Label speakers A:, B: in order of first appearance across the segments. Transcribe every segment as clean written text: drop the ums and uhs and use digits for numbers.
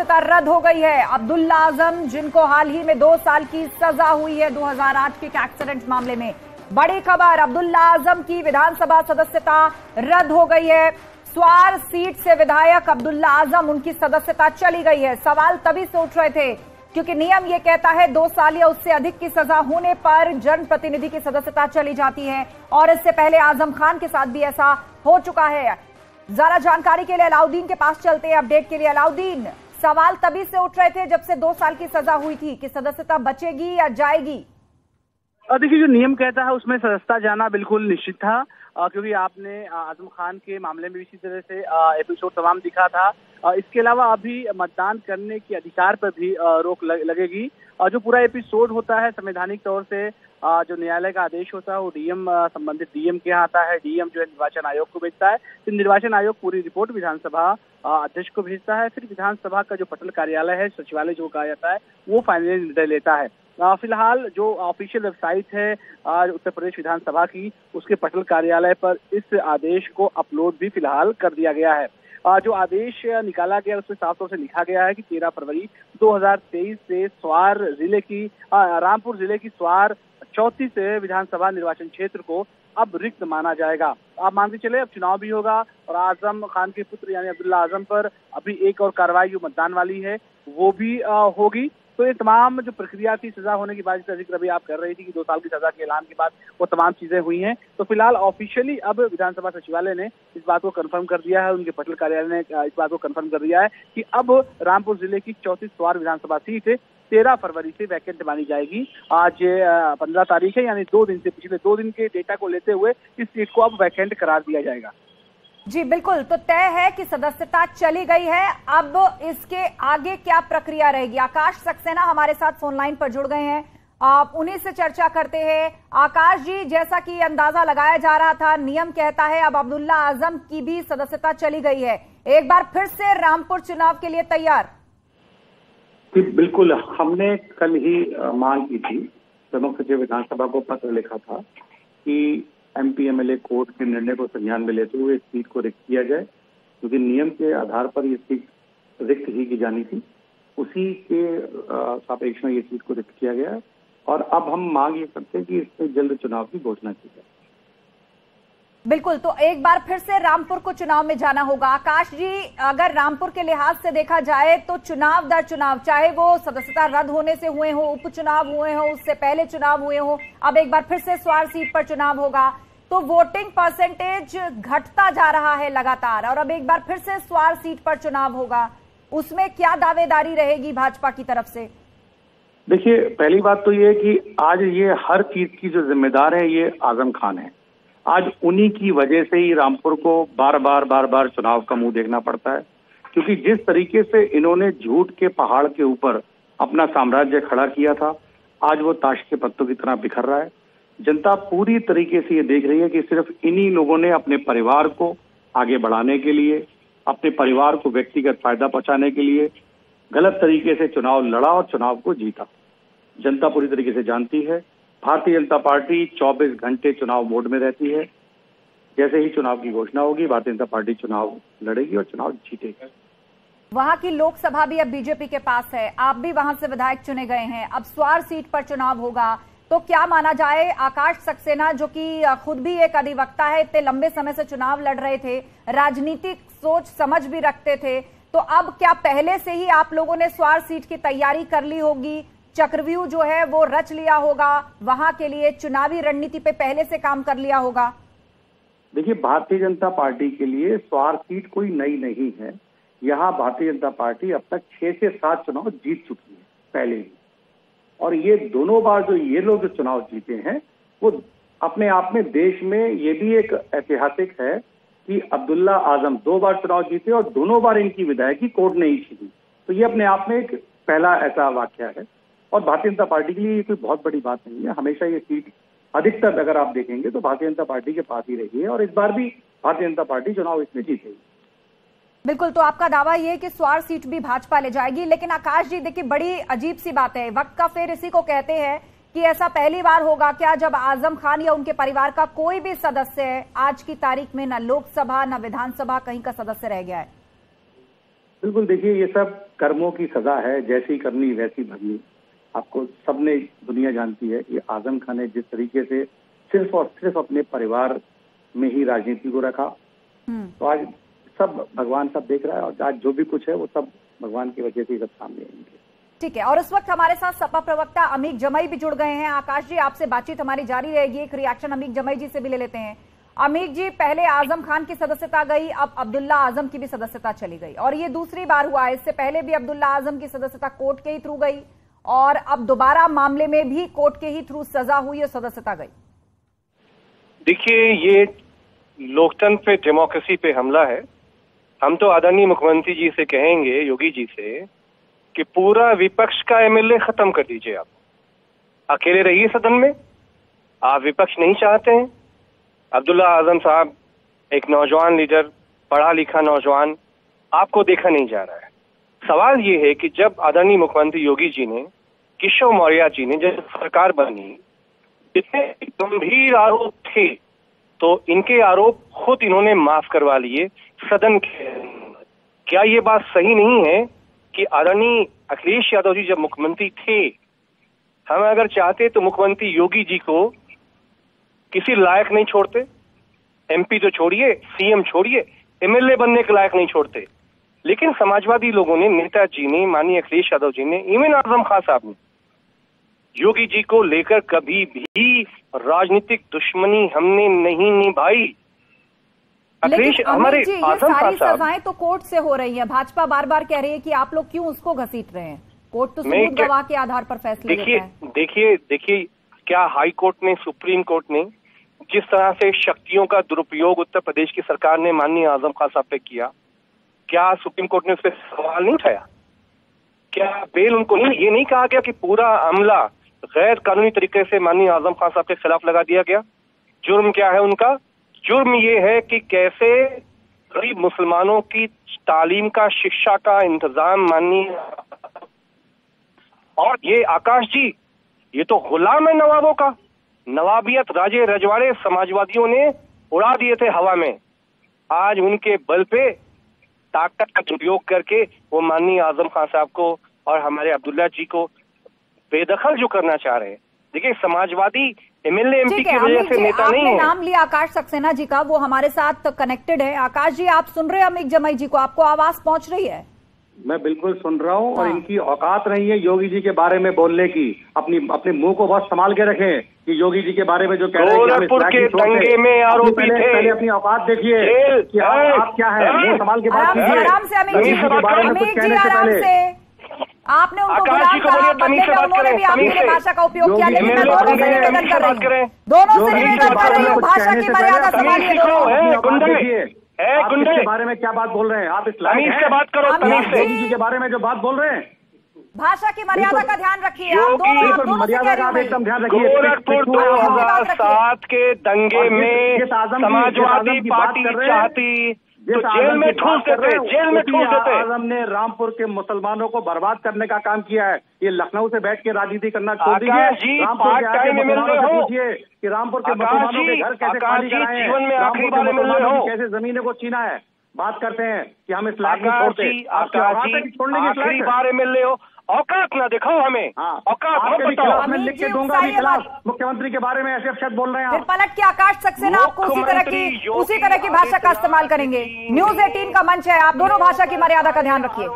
A: सदस्यता रद्द हो गई है। अब्दुल्ला आजम, जिनको हाल ही में 2 साल की सजा हुई है 2008 के एक्सीडेंट मामले में, बड़ी खबर, अब्दुल्ला आजम की विधानसभा सदस्यता रद्द हो गई है। स्वार सीट से विधायक अब्दुल्ला आजम, उनकी सदस्यता चली गई है। सवाल तभी से उठ रहे थे क्योंकि नियम ये कहता है 2 साल या उससे अधिक की सजा होने पर जनप्रतिनिधि की सदस्यता चली जाती है, और इससे पहले आजम खान के साथ भी ऐसा हो चुका है। जरा जानकारी के लिए अलाउद्दीन के पास चलते हैं, अपडेट के लिए। अलाउद्दीन, सवाल तभी से उठ रहे थे जब से 2 साल की सजा हुई थी कि सदस्यता बचेगी या जाएगी?
B: देखिए, जो नियम कहता है उसमें सदस्यता जाना बिल्कुल निश्चित था, क्योंकि आपने आजम खान के मामले में इसी तरह से एपिसोड तमाम दिखा था। इसके अलावा अभी मतदान करने के अधिकार पर भी रोक लगेगी। जो पूरा एपिसोड होता है संवैधानिक तौर से, जो न्यायालय का आदेश होता है वो डीएम, संबंधित डीएम के यहाँ आता है। डीएम जो है निर्वाचन आयोग को भेजता है, फिर निर्वाचन आयोग पूरी रिपोर्ट विधानसभा अध्यक्ष को भेजता है, फिर विधानसभा का जो पटल कार्यालय है, सचिवालय जो कहा जाता है, वो फाइनली निर्णय लेता है। फिलहाल जो ऑफिशियल वेबसाइट है उत्तर प्रदेश विधानसभा की, उसके पटल कार्यालय पर इस आदेश को अपलोड भी फिलहाल कर दिया गया है। जो आदेश निकाला गया उसमें साफ तौर से लिखा गया है कि 13 फरवरी 2023 से स्वार जिले की रामपुर जिले की स्वार 34 विधानसभा निर्वाचन क्षेत्र को अब रिक्त माना जाएगा। आप मान के चले अब चुनाव भी होगा और आजम खान के पुत्र यानी अब्दुल्ला आजम पर अभी एक और कार्रवाई जो मतदान वाली है वो भी होगी। तो ये तमाम जो प्रक्रिया थी सजा होने की बाद, जिक्र अभी आप कर रही थी कि 2 साल की सजा के ऐलान के बाद वो तमाम चीजें हुई हैं, तो फिलहाल ऑफिशियली अब विधानसभा सचिवालय ने इस बात को कंफर्म कर दिया है, उनके पटल कार्यालय ने इस बात को कंफर्म कर दिया है कि अब रामपुर जिले की 34 स्वार विधानसभा सीट 13 फरवरी से वैकेंट मानी जाएगी। आज 15 तारीख है, यानी 2 दिन से, पिछले 2 दिन के डेटा को लेते हुए इस सीट को अब वैकेंट करार दिया जाएगा।
A: जी बिल्कुल, तो तय है कि सदस्यता चली गई है। अब इसके आगे क्या प्रक्रिया रहेगी? आकाश सक्सेना हमारे साथ फोन लाइन पर जुड़ गए हैं, आप उन्हीं से चर्चा करते हैं। आकाश जी, जैसा कि अंदाजा लगाया जा रहा था, नियम कहता है अब अब्दुल्ला आजम की भी सदस्यता चली गई है, एक बार फिर से रामपुर चुनाव के लिए तैयार?
C: बिल्कुल, हमने कल ही मांग की थी, प्रमुख सचिव विधानसभा को पत्र लिखा था कि एमपीएमएलए कोर्ट के निर्णय को संज्ञान में लेते हुए इस सीट को रिक्त किया जाए, क्योंकि नियम के आधार पर ये सीट रिक्त ही की जानी थी। उसी के सापेक्ष में ये सीट को रिक्त किया गया है और अब हम मांग ये करते हैं कि इसमें जल्द चुनाव की घोषणा की जाए।
A: बिल्कुल, तो एक बार फिर से रामपुर को चुनाव में जाना होगा। आकाश जी, अगर रामपुर के लिहाज से देखा जाए तो चुनाव दर चुनाव, चाहे वो सदस्यता रद्द होने से हुए हो, उपचुनाव हुए हो, उससे पहले चुनाव हुए हो, अब एक बार फिर से स्वार सीट पर चुनाव होगा, तो वोटिंग परसेंटेज घटता जा रहा है लगातार, और अब एक बार फिर से स्वार सीट पर चुनाव होगा, उसमें क्या दावेदारी रहेगी भाजपा की तरफ से?
C: देखिए, पहली बात तो ये कि आज ये हर चीज की जो जिम्मेदार है ये आजम खान है। आज उन्हीं की वजह से ही रामपुर को बार बार चुनाव का मुंह देखना पड़ता है, क्योंकि जिस तरीके से इन्होंने झूठ के पहाड़ के ऊपर अपना साम्राज्य खड़ा किया था, आज वो ताश के पत्तों की तरह बिखर रहा है। जनता पूरी तरीके से ये देख रही है कि सिर्फ इन्हीं लोगों ने अपने परिवार को आगे बढ़ाने के लिए, अपने परिवार को व्यक्तिगत फायदा पहुंचाने के लिए गलत तरीके से चुनाव लड़ा और चुनाव को जीता। जनता पूरी तरीके से जानती है, भारतीय जनता पार्टी 24 घंटे चुनाव मोड में रहती है। जैसे ही चुनाव की घोषणा होगी, भारतीय जनता पार्टी चुनाव लड़ेगी और चुनाव जीतेगी।
A: वहां की लोकसभा भी अब बीजेपी के पास है, आप भी वहां से विधायक चुने गए हैं, अब स्वार सीट पर चुनाव होगा, तो क्या माना जाए? आकाश सक्सेना, जो कि खुद भी एक अधिवक्ता है, इतने लंबे समय से चुनाव लड़ रहे थे, राजनीतिक सोच समझ भी रखते थे, तो अब क्या पहले से ही आप लोगों ने स्वार सीट की तैयारी कर ली होगी, चक्रव्यूह जो है वो रच लिया होगा, वहां के लिए चुनावी रणनीति पे पहले से काम कर लिया होगा?
C: देखिए, भारतीय जनता पार्टी के लिए स्वार सीट कोई नई नहीं है। यहाँ भारतीय जनता पार्टी अब तक 6 से 7 चुनाव जीत चुकी है पहले ही, और ये दोनों बार जो ये लोग चुनाव जीते हैं वो अपने आप में देश में ये भी एक ऐतिहासिक है कि अब्दुल्ला आजम 2 बार चुनाव जीते और दोनों बार इनकी विधायकी कोर्ट ने ही छीनी। तो ये अपने आप में एक पहला ऐसा वाकया है, और भारतीय जनता पार्टी के लिए ये कोई बहुत बड़ी बात नहीं है। हमेशा ये सीट अधिकतर अगर आप देखेंगे तो भारतीय जनता पार्टी के पास ही रही है, और इस बार भी भारतीय जनता पार्टी चुनाव इसमें जीतेगी।
A: बिल्कुल, तो आपका दावा ये है कि स्वार सीट भी भाजपा ले जाएगी। लेकिन आकाश जी, देखिए, बड़ी अजीब सी बात है, वक्त का फेर इसी को कहते हैं कि ऐसा पहली बार होगा क्या जब आजम खान या उनके परिवार का कोई भी सदस्य आज की तारीख में न लोकसभा न विधानसभा कहीं का सदस्य रह गया है?
C: बिल्कुल, देखिए ये सब कर्मों की सजा है, जैसी करनी वैसी भरनी। आपको सबने दुनिया जानती है कि आजम खान ने जिस तरीके से सिर्फ और सिर्फ अपने परिवार में ही राजनीति को रखा, तो आज सब भगवान सब देख रहा है और आज जो भी कुछ है वो सब भगवान की वजह से सब सामने आएंगे।
A: ठीक है, और इस वक्त हमारे साथ सपा प्रवक्ता अमीक जमई भी जुड़ गए हैं। आकाश जी, आपसे बातचीत हमारी जारी रहेगी, एक रिएक्शन अमीक जमई जी से भी ले लेते हैं। अमीक जी, पहले आजम खान की सदस्यता गई, अब अब्दुल्ला आजम की भी सदस्यता चली गई और ये दूसरी बार हुआ है। इससे पहले भी अब्दुल्ला आजम की सदस्यता कोर्ट के ही थ्रू गई और अब दोबारा मामले में भी कोर्ट के ही थ्रू सजा हुई और सदस्यता गई।
D: देखिए, ये लोकतंत्र पे, डेमोक्रेसी पे हमला है। हम तो आदरणीय मुख्यमंत्री जी से कहेंगे, योगी जी से, कि पूरा विपक्ष का एमएलए खत्म कर दीजिए। आप अकेले रहिए सदन में, आप विपक्ष नहीं चाहते हैं। अब्दुल्ला आजम साहब एक नौजवान लीडर, पढ़ा लिखा नौजवान, आपको देखा नहीं जा रहा है। सवाल ये है कि जब आदरणीय मुख्यमंत्री योगी जी ने, केशव मौर्य जी ने जब सरकार बनी, इतने गंभीर आरोप थे तो इनके आरोप खुद इन्होंने माफ करवा लिए सदन के। क्या ये बात सही नहीं है कि आदरणीय अखिलेश यादव जी जब मुख्यमंत्री थे, हम अगर चाहते तो मुख्यमंत्री योगी जी को किसी लायक नहीं छोड़ते, एमपी तो छोड़िए, सीएम छोड़िए, एमएलए बनने के लायक नहीं छोड़ते। लेकिन समाजवादी लोगों ने, नेताजी ने, माननीय अखिलेश यादव जी ने, इवन आजम खान साहब ने योगी जी को लेकर कभी भी राजनीतिक दुश्मनी हमने नहीं निभाई।
A: अखिलेश, हमारे आजम खान साहब, सजाएं तो कोर्ट से हो रही है। भाजपा बार बार कह रही है कि आप लोग क्यों उसको घसीट रहे हैं। कोर्ट तो सबूत गवाह के आधार पर फैसले लेता है।
D: देखिए क्या हाई कोर्ट ने, सुप्रीम कोर्ट ने जिस तरह से शक्तियों का दुरुपयोग उत्तर प्रदेश की सरकार ने माननीय आजम खान साहब पे किया, क्या सुप्रीम कोर्ट ने उस पर सवाल नहीं उठाया? क्या बेल उनको नहीं, ये नहीं कहा गया कि पूरा अमला गैर कानूनी तरीके से माननीय आजम खान साहब के खिलाफ लगा दिया गया? जुर्म क्या है उनका? जुर्म ये है कि कैसे गरीब मुसलमानों की तालीम का, शिक्षा का इंतजाम माननीय, और ये आकाश जी, ये तो गुलाम है नवाबों का। नवाबियत, राजे रजवाड़े समाजवादियों ने उड़ा दिए थे हवा में। आज उनके बल पे ताकत का दुरुपयोग करके वो माननीय आजम खान साहब को और हमारे अब्दुल्ला जी को बेदखल जो करना चाह रहे हैं। देखिए, समाजवादी एमएलए एमपी की वजह से नेता नहीं है।
A: नाम लिया आकाश सक्सेना जी का, वो हमारे साथ कनेक्टेड है। आकाश जी, आप सुन रहे हैं अमीक जमई जी को? आपको आवाज पहुंच रही है?
C: मैं बिल्कुल सुन रहा हूँ। और इनकी औकात नहीं है योगी जी के बारे में बोलने की। अपने मुंह को बहुत संभाल के रखें कि योगी जी के बारे में जो कह रहे हैं
D: गोरखपुर के दंगे में आरोपी थे।
C: पहले अपनी औकात देखिए कि आप क्या है, मुंह संभाल के बात कीजिए।
A: आराम से अमीक जी, आराम से। आपने उनको गुलाम कहा, बदले में उन्होंने भी आपकी भाषा का उपयोग किया। लेकिन मैं दोनों से निवेदन कर रही हूँ, भाषा की मर्यादा संभालिए।
C: गुंडे के बारे में क्या बात बोल रहे हैं आप?
D: तमीज से बात करो, तमीज से।
C: योगी जी के बारे में जो बात बोल रहे हैं,
A: भाषा की मर्यादा का ध्यान रखिए।
C: मर्यादा का एकदम ध्यान रखिए।
D: गोरखपुर 2007 के दंगे में समाजवादी पार्टी चाहती तो जेल में ठूस देते, जेल में ठूस देते।
C: आजम ने रामपुर के मुसलमानों को बर्बाद करने का काम किया है। ये लखनऊ से बैठ के राजनीति करना छोड़ दीजिए।
D: पार्ट टाइम एमएलए हो
C: कि रामपुर के मुसलमानों के घर कैसे खाली कराए हैं,
D: जीवन में आखिरी बार एमएलए हो,
C: कैसे जमीनों को छीना है। बात करते हैं कि हम इस लायक नहीं छोड़ते।
D: छोड़ने की आखिरी बार एमएलए हो, औकात ना दिखाओ हमें। औकात मत बताओ।
C: मैं लिख के दूंगा भी खिलाफ मुख्यमंत्री के बारे में ऐसे शब्द बोल रहे हैं।
A: फिर पलट के आकाश सक्सेना आपको उसी तरह की भाषा का इस्तेमाल करेंगे। न्यूज़ 18 का मंच है, आप दोनों भाषा की मर्यादा का ध्यान रखिए।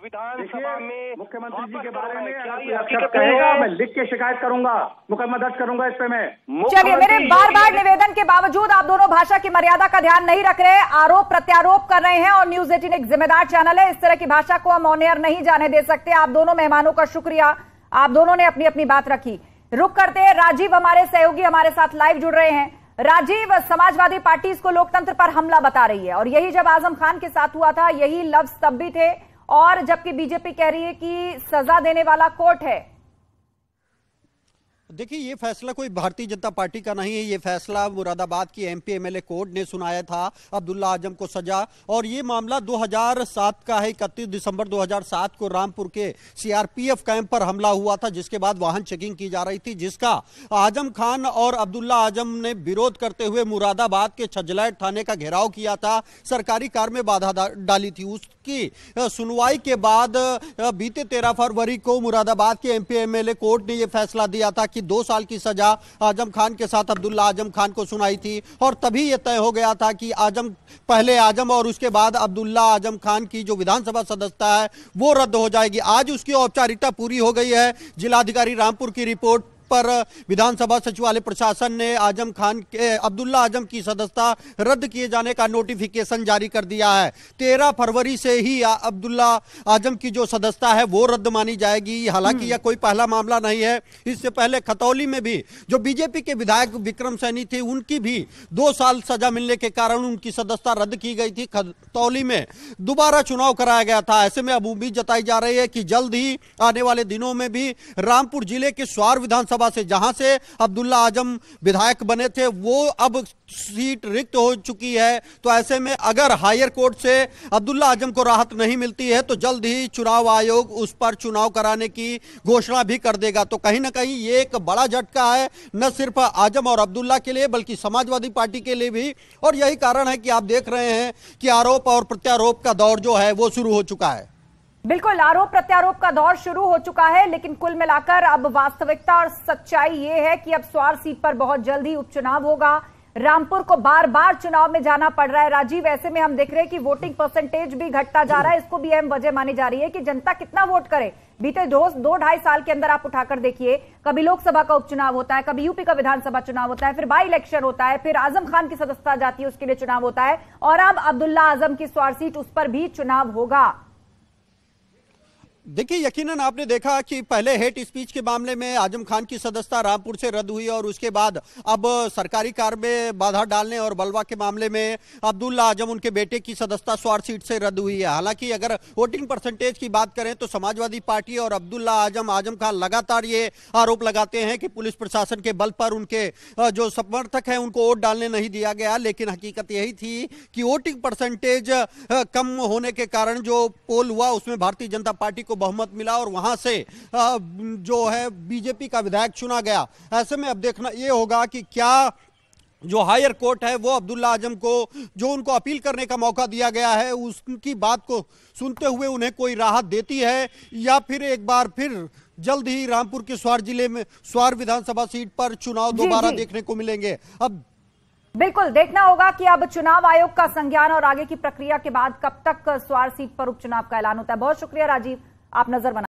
C: विधानसभा में मुख्यमंत्री जी के बारे में अगर कहेगा, मैं लिख के शिकायत करूंगा, मुकदमा दर्ज करूंगा इस पे मैं।
A: चलिए, मेरे बार बार निवेदन के बावजूद आप दोनों भाषा की मर्यादा का ध्यान नहीं रख रहे, आरोप प्रत्यारोप कर रहे हैं। और न्यूज़ 18 एक जिम्मेदार चैनल है, इस तरह की भाषा को हम ऑन एयर नहीं जाने दे सकते। आप दोनों मेहमानों का शुक्रिया, आप दोनों ने अपनी अपनी बात रखी। रुक करते हैं, राजीव हमारे सहयोगी हमारे साथ लाइव जुड़ रहे हैं। राजीव, समाजवादी पार्टी इसको लोकतंत्र पर हमला बता रही है और यही जब आजम खान के साथ हुआ था, यही लफ्ज तब भी थे, और जबकि बीजेपी कह रही है कि सजा देने वाला कोर्ट है।
E: देखिए, ये फैसला कोई भारतीय जनता पार्टी का नहीं है। ये फैसला मुरादाबाद की एमपी एमएलए कोर्ट ने सुनाया था अब्दुल्ला आजम को सजा। और ये मामला 2007 का है। 31 दिसंबर 2007 को रामपुर के सीआरपीएफ कैंप पर हमला हुआ था, जिसके बाद वाहन चेकिंग की जा रही थी, जिसका आजम खान और अब्दुल्ला आजम ने विरोध करते हुए मुरादाबाद के छजलैट थाने का घेराव किया था, सरकारी कार में बाधा डाली थी। उसकी सुनवाई के बाद बीते 13 फरवरी को मुरादाबाद के एमपी एमएलए कोर्ट ने यह फैसला दिया था कि 2 साल की सजा आजम खान के साथ अब्दुल्ला आजम खान को सुनाई थी। और तभी यह तय हो गया था कि पहले आजम और उसके बाद अब्दुल्ला आजम खान की जो विधानसभा सदस्यता है वो रद्द हो जाएगी। आज उसकी औपचारिकता पूरी हो गई है। जिलाधिकारी रामपुर की रिपोर्ट पर विधानसभा सचिवालय प्रशासन ने अब्दुल्ला आजम की सदस्यता रद्द किए जाने का नोटिफिकेशन जारी कर दिया है। 13 फरवरी से ही अब्दुल्ला आजम की जो सदस्यता है वो रद्द मानी जाएगी। हालांकि यह कोई पहला मामला नहीं है। इससे पहले खतौली में भी जो बीजेपी के विधायक विक्रम सैनी थे, उनकी भी 2 साल सजा मिलने के कारण उनकी सदस्यता रद्द की गई थी। खतौली में दोबारा चुनाव कराया गया था। ऐसे में अब उम्मीद जताई जा रही है कि जल्द ही आने वाले दिनों में भी रामपुर जिले के स्वार विधानसभा से, जहां से अब्दुल्ला आजम विधायक बने थे, वो अब सीट रिक्त हो चुकी है। तो ऐसे में अगर हायर कोर्ट से अब्दुल्ला आजम को राहत नहीं मिलती है तो जल्द ही चुनाव आयोग उस पर चुनाव कराने की घोषणा भी कर देगा। तो कहीं ना कहीं ये एक बड़ा झटका है, न सिर्फ आजम और अब्दुल्ला के लिए बल्कि समाजवादी पार्टी के लिए भी। और यही कारण है कि आप देख रहे हैं कि आरोप और प्रत्यारोप का दौर जो है वो शुरू हो चुका है।
A: बिल्कुल, आरोप प्रत्यारोप का दौर शुरू हो चुका है, लेकिन कुल मिलाकर अब वास्तविकता और सच्चाई ये है कि अब स्वार सीट पर बहुत जल्द ही उपचुनाव होगा। रामपुर को बार बार चुनाव में जाना पड़ रहा है। राजीव, ऐसे में हम देख रहे हैं कि वोटिंग परसेंटेज भी घटता जा रहा है। इसको भी अहम वजह मानी जा रही है कि जनता कितना वोट करे। बीते 2-2.5 साल के अंदर आप उठाकर देखिए, कभी लोकसभा का उपचुनाव होता है, कभी यूपी का विधानसभा चुनाव होता है, फिर बाई इलेक्शन होता है, फिर आजम खान की सदस्यता जाती है, उसके लिए चुनाव होता है, और अब अब्दुल्ला आजम की स्वार सीट, उस पर भी चुनाव होगा।
E: देखिए, यकीनन आपने देखा कि पहले हेट स्पीच के मामले में आजम खान की सदस्यता रामपुर से रद्द हुई और उसके बाद अब सरकारी कार में बाधा डालने और बलवा के मामले में अब्दुल्ला आजम, उनके बेटे की सदस्यता स्वार सीट से रद्द हुई है। हालांकि अगर वोटिंग परसेंटेज की बात करें तो समाजवादी पार्टी और अब्दुल्ला आजम खान लगातार ये आरोप लगाते हैं कि पुलिस प्रशासन के बल पर उनके जो समर्थक हैं उनको वोट डालने नहीं दिया गया। लेकिन हकीकत यही थी कि वोटिंग परसेंटेज कम होने के कारण जो पोल हुआ उसमें भारतीय जनता पार्टी बहुमत मिला और वहां से जो है बीजेपी का विधायक चुना गया। ऐसे में अब देखना यह होगा कि क्या जो हायर कोर्ट है वो अब्दुल्ला आजम को जो उनको अपील करने का मौका दिया गया है उसकी बात को सुनते हुए उन्हें कोई राहत देती है, या फिर एक बार फिर जल्द ही रामपुर के स्वार जिले में स्वार विधानसभा सीट पर चुनाव दोबारा देखने को मिलेंगे। अब
A: बिल्कुल देखना होगा कि अब चुनाव आयोग का संज्ञान और आगे की प्रक्रिया के बाद कब तक स्वार सीट पर उपचुनाव का ऐलान होता है। बहुत शुक्रिया राजीव, आप नजर बना